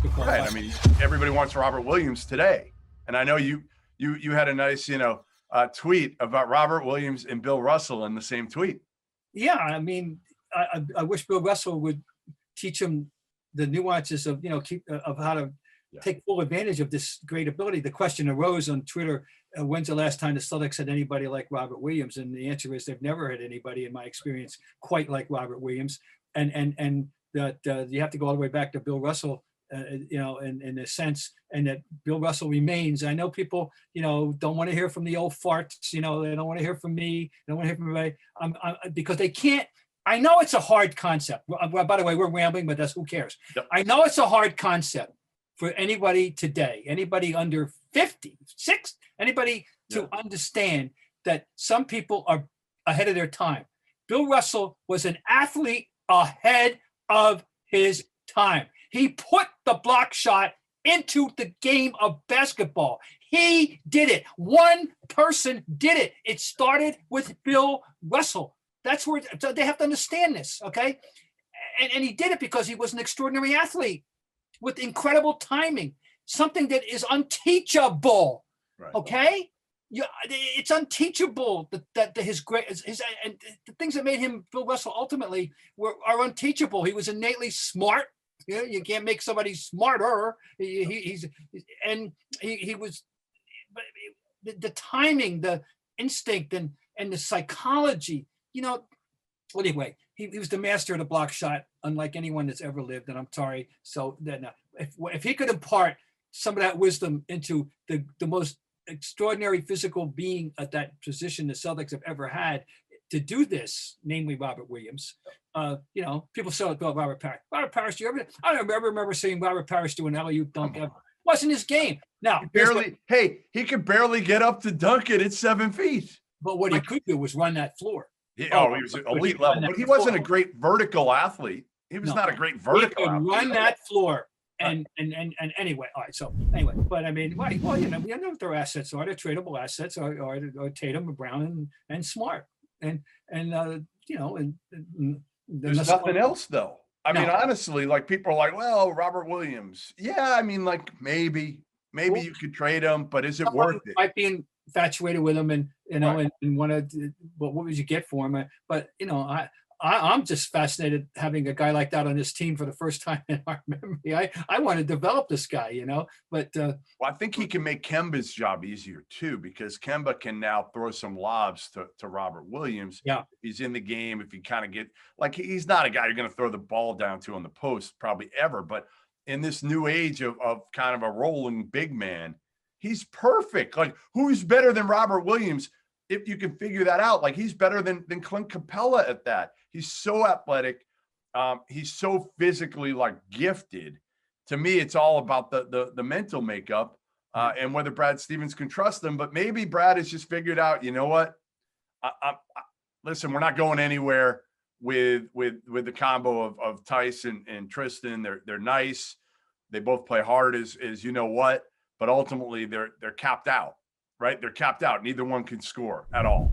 Good call. Right. I mean, everybody wants Robert Williams today. And I know you had a nice, tweet about Robert Williams and Bill Russell in the same tweet. Yeah, I mean, I wish Bill Russell would teach him the nuances of of how to take full advantage of this great ability. The question arose on Twitter: when's the last time the Celtics had anybody like Robert Williams? And the answer is they've never had anybody, in my experience, quite like Robert Williams. And that you have to go all the way back to Bill Russell, in a sense, and that Bill Russell remains. I know people, don't want to hear from the old farts. They don't want to hear from me. They don't want to hear from anybody. Because they can't. I know it's a hard concept. By the way, we're rambling, but who cares? Yep. I know it's a hard concept for anybody today, anybody under 50, anybody to understand that some people are ahead of their time. Bill Russell was an athlete ahead of his time. He put the block shot into the game of basketball. He did it. One person did it. It started with Bill Russell. That's where they have to understand this, okay? And he did it because he was an extraordinary athlete with incredible timing, something that is unteachable, okay? It's unteachable that his and the things that made him Bill Russell ultimately are unteachable. He was innately smart. You can't make somebody smarter. He was the timing, the instinct, and the psychology. Anyway, he was the master of the block shot, unlike anyone that's ever lived. And I'm sorry. So then, if he could impart some of that wisdom into the most extraordinary physical being at that position the Celtics have ever had to do this, namely Robert Williams. People say about Robert Parrish. Robert Parrish, I don't remember seeing Robert Parrish do an alley-oop dunk ever. Wasn't his game. Now, he could barely get up to dunk it at 7 feet. But what he could do was run that floor. He was an elite level, but he wasn't a great vertical athlete. He was not a great vertical athlete. Run that floor. And anyway, all right. So anyway, but I mean, we know what their assets are. They're tradable assets, or Tatum, Brown, and Smart, and there's nothing else though. I mean, honestly, like people are like, well, Robert Williams. Yeah, I mean, like maybe you could trade him, but is it worth it? Might be infatuated with him, and and want to. What would you get for him? But I'm just fascinated having a guy like that on this team for the first time in our memory. I want to develop this guy, but I think he can make Kemba's job easier too, because Kemba can now throw some lobs to Robert Williams. Yeah, he's in the game. If you kind of get he's not a guy you're going to throw the ball down to on the post probably ever, but in this new age of kind of a rolling big man, he's perfect. Like, who's better than Robert Williams? If you can figure that out, like he's better than Clint Capella at that. He's so athletic. He's so physically gifted. To me, it's all about the mental makeup and whether Brad Stevens can trust him. But maybe Brad has just figured out, you know what? Listen, we're not going anywhere with the combo of Tyson and Tristan. They're nice. They both play hard as you know what, but ultimately they're capped out. Right? They're capped out. Neither one can score at all.